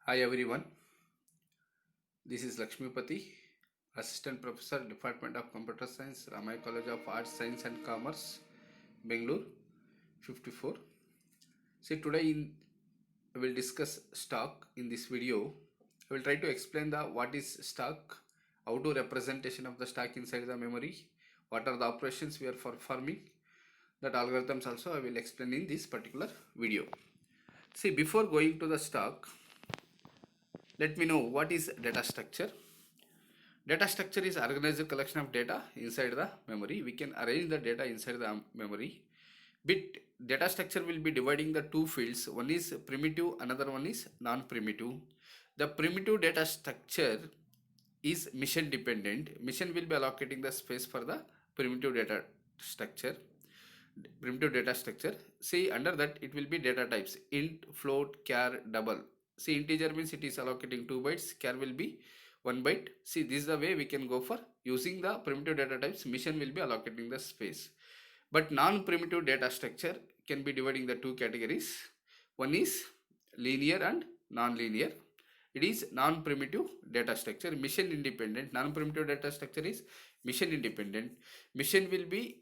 Hi everyone, this is Lakshmipati, Assistant Professor, Department of Computer Science, Ramaya College of Arts, Science and Commerce, Bangalore, 54. See, I will discuss stock in this video. I will try to explain the what is stock, how to representation of the stock inside the memory, what are the operations we are performing, that algorithms also I will explain in this particular video. See, before going to the stock, let me know what is data structure. Data structure is organized collection of data inside the memory. We can arrange the data inside the memory. Bit data structure will be dividing the two fields. One is primitive, another one is non-primitive. The primitive data structure is mission dependent. Mission will be allocating the space for the primitive data structure. Primitive data structure. See, under that it will be data types: int, float, char, double. See, integer means it is allocating 2 bytes, char will be 1 byte. See, this is the way we can go for using the primitive data types. Mission will be allocating the space. But non-primitive data structure can be dividing the two categories. One is linear and non-linear. It is non-primitive data structure, mission independent. Non-primitive data structure is mission independent. Mission will be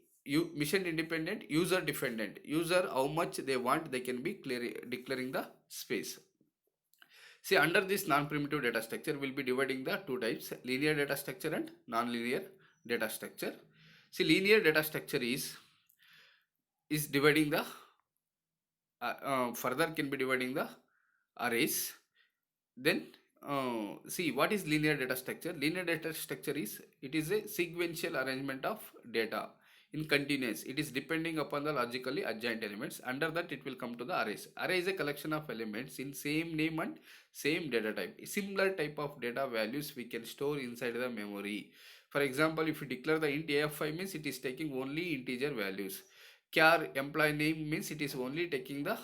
mission independent, user dependent. User how much they want, they can be declaring the space. See, under this non-primitive data structure, we'll be dividing the two types: linear data structure and non-linear data structure. See, linear data structure is dividing the further can be dividing the arrays. Then see, what is linear data structure? Linear data structure is, it is a sequential arrangement of data in continuous. It is depending upon the logically adjoint elements. Under that it will come to the arrays. Array is a collection of elements in same name and same data type. Similar type of data values we can store inside the memory. For example, if you declare the int AF5 means it is taking only integer values. Char employee name means it is only taking the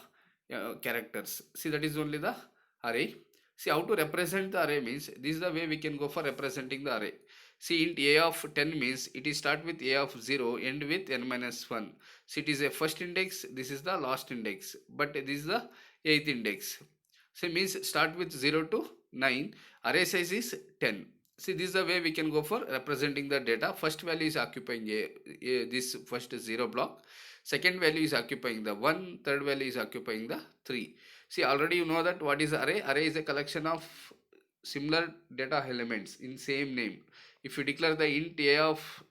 characters. See, that is only the array. See, how to represent the array means, this is the way we can go for representing the array. See, int a of 10 means it is start with a of 0, end with n minus 1. See, it is a first index, this is the last index, but this is the 8th index. So means start with 0 to 9, array size is 10. See, this is the way we can go for representing the data. First value is occupying this first 0 block. Second value is occupying the 1, third value is occupying the 3. See, already you know that what is array. Array is a collection of similar data elements in same name. If you declare the int a of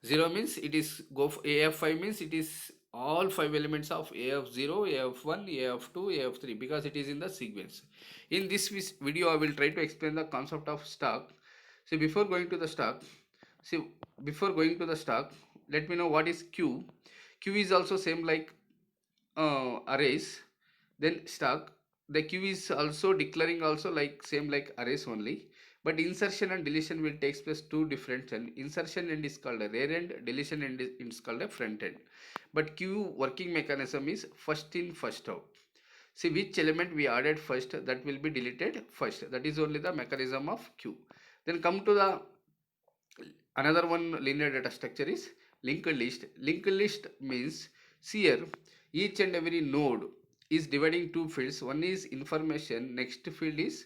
0 means it is go for a of 5 means it is all 5 elements of a of 0, a of 1, a of 2, a of 3, because it is in the sequence. In this video I will try to explain the concept of stock. So before going to the stock, let me know what is queue. Queue is also same like arrays. Then stock, the queue is also declaring also like same like arrays only, but insertion and deletion will takes place two different end. Insertion end is called a rear end, deletion end is called a front end. But queue working mechanism is first in first out. See, which element we added first, that will be deleted first. That is only the mechanism of queue. Then come to the another one linear data structure is linked list. Linked list means, see here, each and every node is dividing two fields. One is information, next field is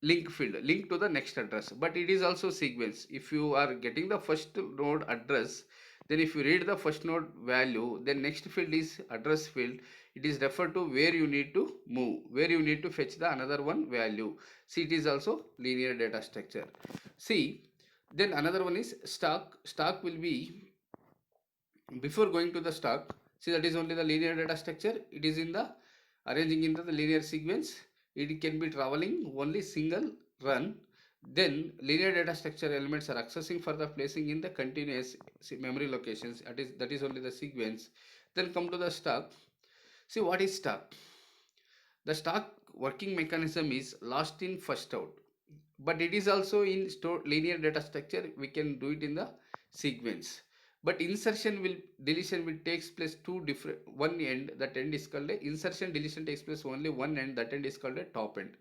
link field, link to the next address, but it is also sequence. If you are getting the first node address, then if you read the first node value, then next field is address field. It is referred to where you need to move, where you need to fetch the another one value. See, it is also linear data structure. See, then another one is stock. Stock will be, before going to the stock, see, that is only the linear data structure. It is in the arranging into the linear sequence. It can be traveling only single run. Then linear data structure elements are accessing for the placing in the continuous memory locations. That is only the sequence. Then come to the stock. See, what is stock? The stock working mechanism is last in first out, but it is also in linear data structure. We can do it in the sequence, but insertion will deletion will takes place two different one end. That end is called a insertion. Deletion takes place only one end. That end is called a top end.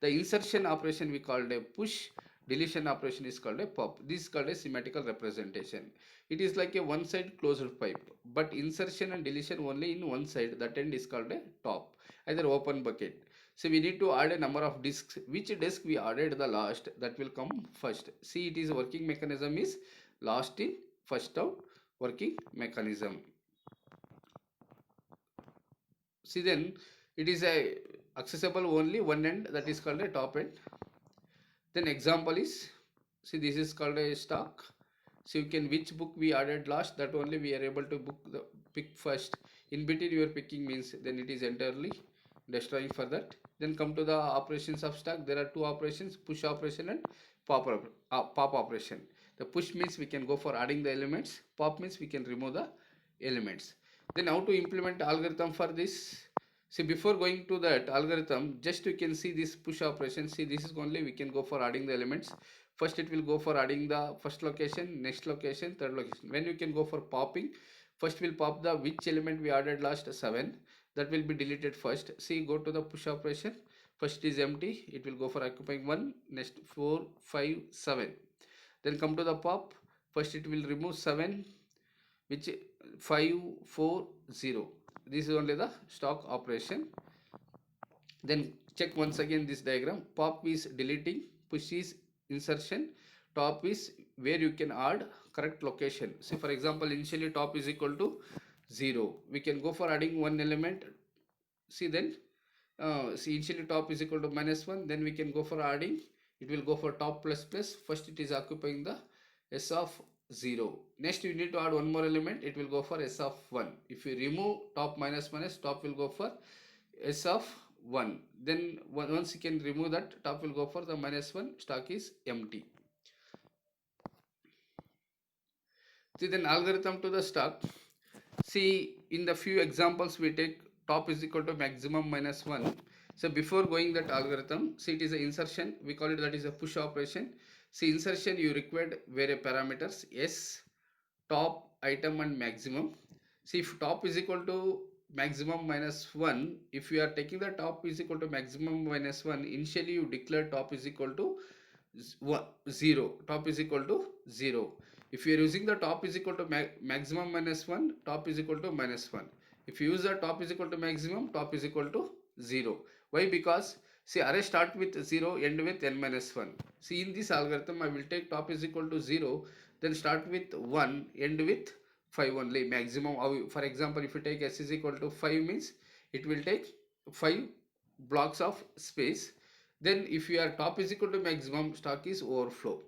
The insertion operation we called a push, deletion operation is called a pop. This is called a symmetrical representation. It is like a one side closed pipe, but insertion and deletion only in one side. That end is called a top, either open bucket. So we need to add a number of disks. Which disk we added the last, that will come first. See, it is working mechanism is last in first out working mechanism. See, then it is a accessible only one end, that is called a top end. Then example is, see, this is called a stock. So you can, which book we added last, that only we are able to book the pick first. In between you are picking means then it is entirely destroying for that. Then come to the operations of stack. There are two operations, push operation and pop operation. The push means we can go for adding the elements, pop means we can remove the elements. Then how to implement algorithm for this? See, before going to that algorithm, just you can see this push operation. See, this is only we can go for adding the elements. First it will go for adding the first location, next location, third location. When you can go for popping, first will pop the which element we added last 7, that will be deleted first. See, go to the push operation, first is empty, it will go for occupying 1, next 4, 5, 7. Then come to the pop, first it will remove 7, which 5, 4, 0. This is only the stock operation. Then check once again this diagram. Pop is deleting, push is insertion, top is where you can add correct location. See, for example, initially top is equal to 0. We can go for adding one element. See, then see, initially top is equal to -1. Then we can go for adding. It will go for top plus plus. First it is occupying the S of 0. Next you need to add one more element. It will go for S of 1. If you remove top minus minus, top will go for S of 1. Then once you can remove that, top will go for the -1. Stock is empty. See, then algorithm to the stock. See, in the few examples we take top is equal to maximum -1. So before going that algorithm, see, it is an insertion. We call it, that is a push operation. See, insertion you required various parameters S, top, item and maximum. See, if top is equal to maximum -1, if you are taking the top is equal to maximum -1, initially you declare top is equal to 0. Top is equal to 0. If you are using the top is equal to maximum -1, top is equal to -1. If you use the top is equal to maximum, top is equal to 0. Why? Because see, array start with 0, end with n-1. See, in this algorithm I will take top is equal to 0, then start with 1, end with 5 only, maximum. For example, if you take s is equal to 5 means it will take 5 blocks of space. Then if your top is equal to maximum, stock is overflow.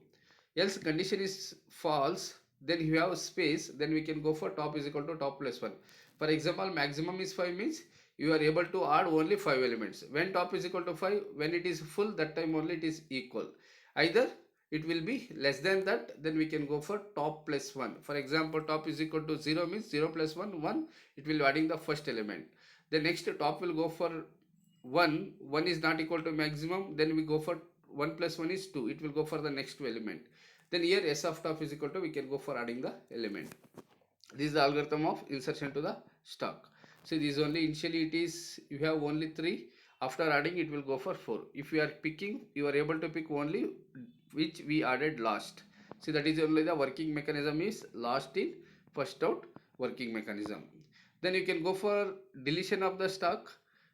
Else condition is false, then you have space, then we can go for top is equal to top plus 1. For example, maximum is 5 means you are able to add only 5 elements. When top is equal to 5, when it is full, that time only it is equal. Either it will be less than that, then we can go for top plus 1. For example, top is equal to 0 means 0 plus 1, 1. It will be adding the first element. The next top will go for 1. 1 is not equal to maximum, then we go for 1 plus 1 is 2. It will go for the next two element. Then here S of top is equal to, we can go for adding the element. This is the algorithm of insertion to the stock. So this only initially it is, you have only 3. After adding it will go for 4. If you are picking, you are able to pick only which we added last. See, that is only the working mechanism is last in first out working mechanism. Then you can go for deletion of the stock.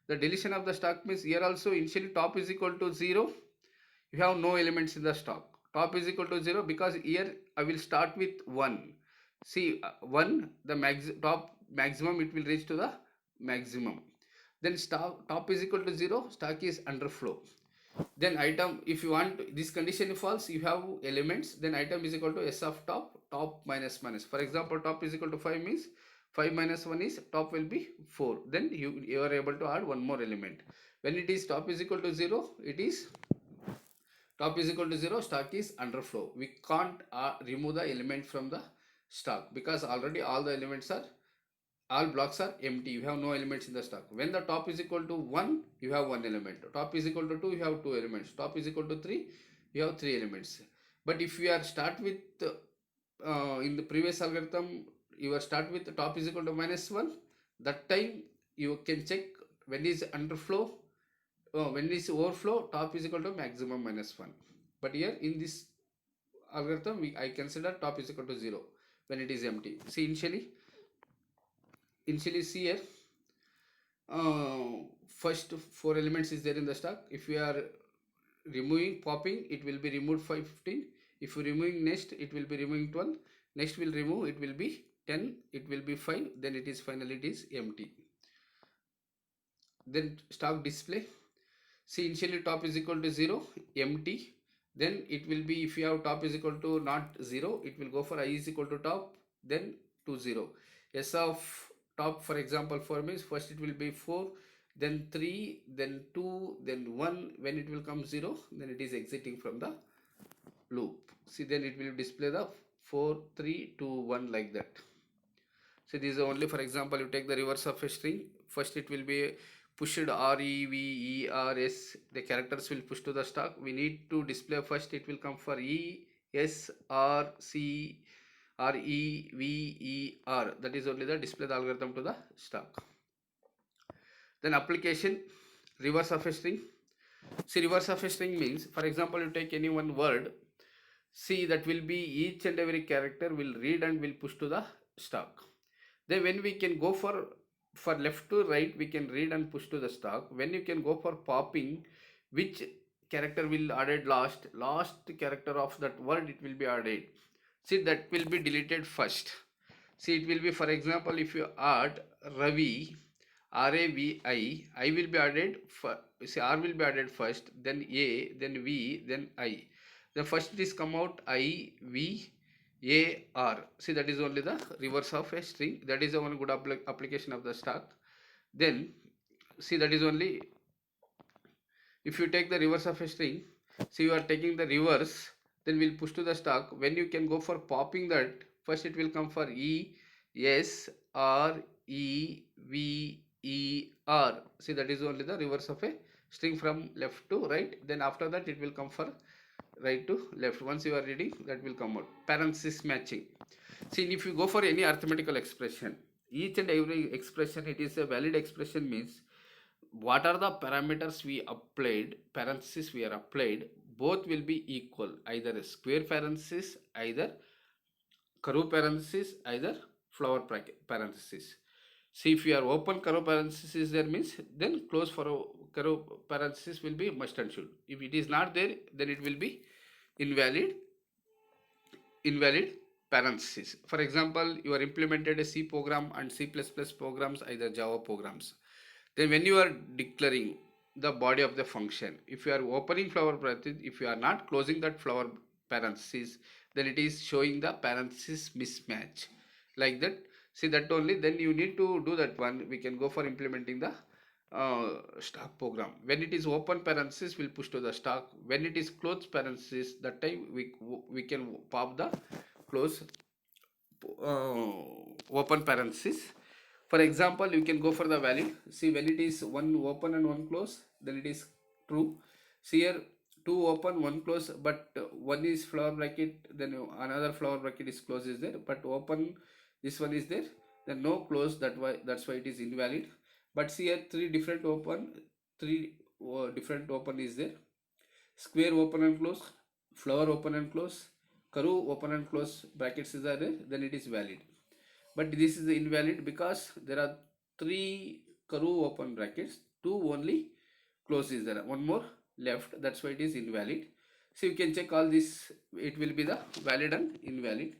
The deletion of the stock means here also initially top is equal to 0. You have no elements in the stock. Top is equal to 0 because here I will start with 1. See, 1, the top maximum it will reach to the maximum. Then top is equal to 0, stock is underflow. Then item, if you want this condition false, you have elements, then item is equal to S of top, top minus minus. For example, top is equal to 5 means 5 minus 1 is top will be 4. Then you are able to add one more element. When it is top is equal to 0, it is top is equal to 0, stock is underflow. We can't remove the element from the stock because already all the elements are, all blocks are empty. You have no elements in the stock. When the top is equal to 1, you have one element. Top is equal to 2, you have two elements. Top is equal to 3, you have three elements. But if you are start with in the previous algorithm, you are start with top is equal to -1, that time you can check when is underflow, when is overflow, top is equal to maximum -1. But here in this algorithm, I consider top is equal to 0 when it is empty. See, initially see here, uh, first four elements is there in the stock. If we are removing popping, it will be removed 515. If you removing next, it will be removing 12. Next will remove, it will be 10, it will be 5, then it is finally it is empty. Then stock display, see initially top is equal to 0, empty. Then it will be, if you have top is equal to not 0, it will go for I is equal to top, then to 0. S of top, for example, 4 means first it will be 4, then 3, then 2, then 1. When it will come 0, then it is exiting from the loop. See, then it will display the 4, 3, 2, 1 like that. So this is only, for example, you take the reverse of a string. First it will be pushed R, E, V, E, R, S. The characters will push to the stack. We need to display first. It will come for E, S, R, C, R, E, V, E, R. That is only the display the algorithm to the stack. Then application, reverse of a string. See, reverse of a string means, for example, you take any one word. See, that will be each and every character will read and will push to the stack. Then when we can go for left to right, we can read and push to the stack. When you can go for popping, which character will added last character of that word, it will be added. See, that will be deleted first. See, it will be, for example, if you add Ravi, Ravi, I will be added for, see, R will be added first, then A, then V, then I. The first it is come out I, V, A, R. See, that is only the reverse of a string. That is the one good application of the stack. Then see, that is only, if you take the reverse of a string, see, you are taking the reverse, then we'll push to the stack. When you can go for popping that, first it will come for E, S, R, E, V, E, R. See, that is only the reverse of a string from left to right. Then after that it will come for right to left. Once you are reading, that will come out. Parenthesis matching. See, if you go for any arithmetical expression, each and every expression, it is a valid expression means what are the parameters we applied, parenthesis we are applied, both will be equal. Either a square parenthesis, either curve parenthesis, either flower parenthesis. See, if you are open curve parenthesis there means, then close for a curve parenthesis will be must and should. If it is not there, then it will be invalid parenthesis. For example, you are implemented a C program and C++ programs, either Java programs. Then when you are declaring the body of the function, if you are opening flower parenthesis, if you are not closing that flower parenthesis, then it is showing the parenthesis mismatch like that. See, that only, then you need to do that one. We can go for implementing the stack program. When it is open parenthesis, we'll push to the stack. When it is closed parenthesis, that time we can pop the close open parenthesis. For example, you can go for the valid. See, when it is one open and one close, then it is true. See here, two open, one close, but one is flower bracket, then another flower bracket is close is there, but open, this one is there, then no close, that's why it is invalid. But see here, three different open is there. Square open and close, flower open and close, curve open and close brackets is there, then it is valid. But this is invalid because there are three curve open brackets, two only close is there, one more left, that's why it is invalid. So you can check all this, it will be the valid and invalid.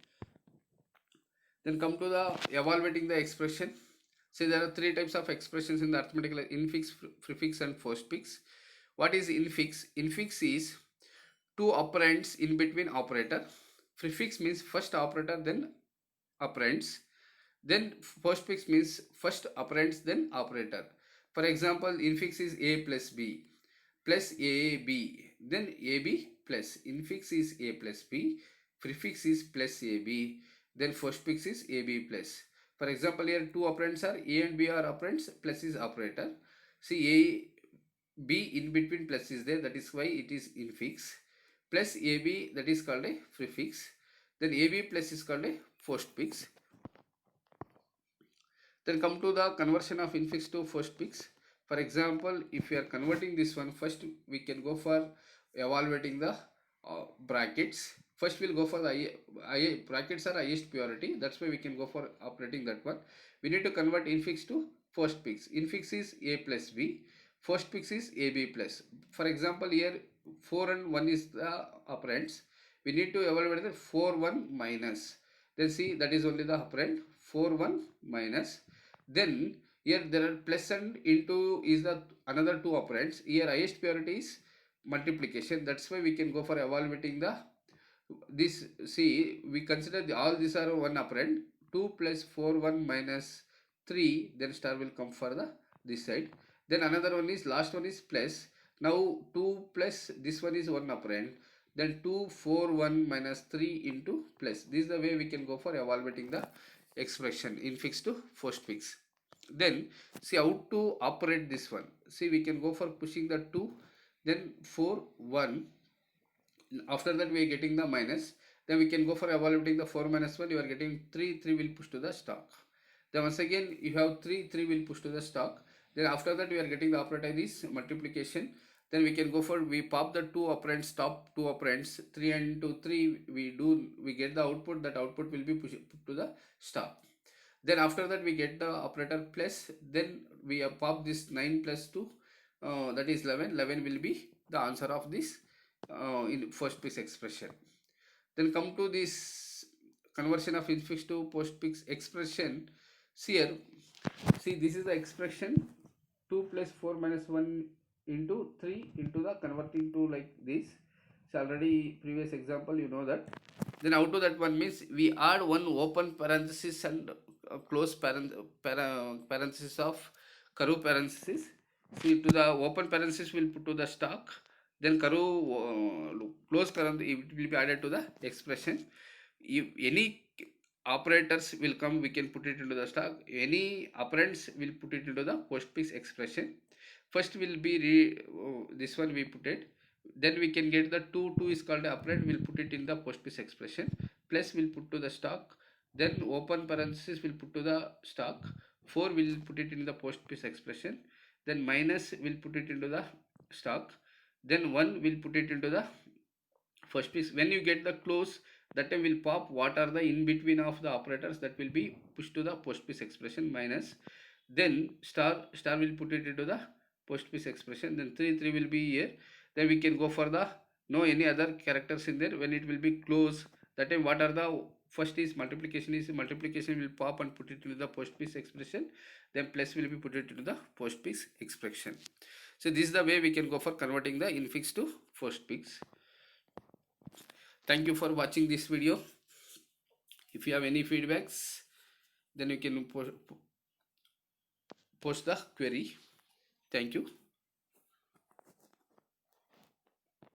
Then come to the evaluating the expression. See, there are three types of expressions in the arithmetic: infix, prefix and postfix. What is infix? Infix is two operands in between operator. Prefix means first operator then operands. Then postfix means first operands then operator. For example, infix is a plus b plus ab, then ab plus. Infix is a plus b, prefix is plus ab, then postfix is ab plus. For example, here two operands are a and b are operands, plus is operator. See, a b in between plus is there, that is why it is infix. Plus ab, that is called a prefix. Then ab plus is called a postfix. Then come to the conversion of infix to postfix. For example, if we are converting this one, first we can go for evaluating the brackets. First we'll go for the brackets are highest priority. That's why we can go for operating that one. We need to convert infix to postfix. Infix is a plus b, postfix is ab plus. For example, here 4 and 1 is the operands. We need to evaluate the 4 1 minus. Then see, that is only the operand, 4 1 minus. Then here there are plus and into is the another two operands. Here highest priority is multiplication. That's why we can go for evaluating the this. See, we consider all these are one operand. 2 plus 4 1 minus 3, then star will come for the this side. Then another one is, last one is plus. Now 2 plus this one is one operand, then 2 4 1 minus 3 into plus. This is the way we can go for evaluating the expression infix to postfix. Then see how to operate this one. See, we can go for pushing the 2, then 4 1. After that we are getting the minus. Then we can go for evaluating the 4 minus 1. You are getting 3, 3 will push to the stock. Then once again you have 3, 3 will push to the stock. Then after that we are getting the operator is multiplication. Then we can go for, we pop the two operands, top two operands, 3 and 2 3, we get the output. That output will be put to the stock. Then after that we get the operator plus. Then we pop this 9 plus 2, that is 11. 11 will be the answer of this in postfix expression. Then come to this conversion of infix to postfix expression. See here, see, this is the expression 2 plus 4 minus 1 into 3 into the converting to like this. So already previous example you know that. Then out of that one means we add one open parenthesis and close parenthesis of curve parenthesis. See, to the open parenthesis will put to the stock, then curve close parenthesis it will be added to the expression. If any operators will come, we can put it into the stock. Any operands will put it into the postfix expression. First will be this one we put it. Then we can get the 2 is called a operand, we'll put it in the postfix expression. Plus will put to the stock. Then open parenthesis will put to the stock. 4 will put it in the postfix expression. Then minus will put it into the stock. Then 1 will put it into the postfix. When you get the close, that time will pop what are the in between of the operators, that will be pushed to the postfix expression minus. Then star will put it into the postfix expression. Then 3 will be here. Then we can go for the no any other characters in there. When it will be close, that time what are the first is multiplication will pop and put it into the postfix expression. Then plus will be put it into the postfix expression. So this is the way we can go for converting the infix to postfix. Thank you for watching this video. If you have any feedbacks, then you can post the query. Thank you.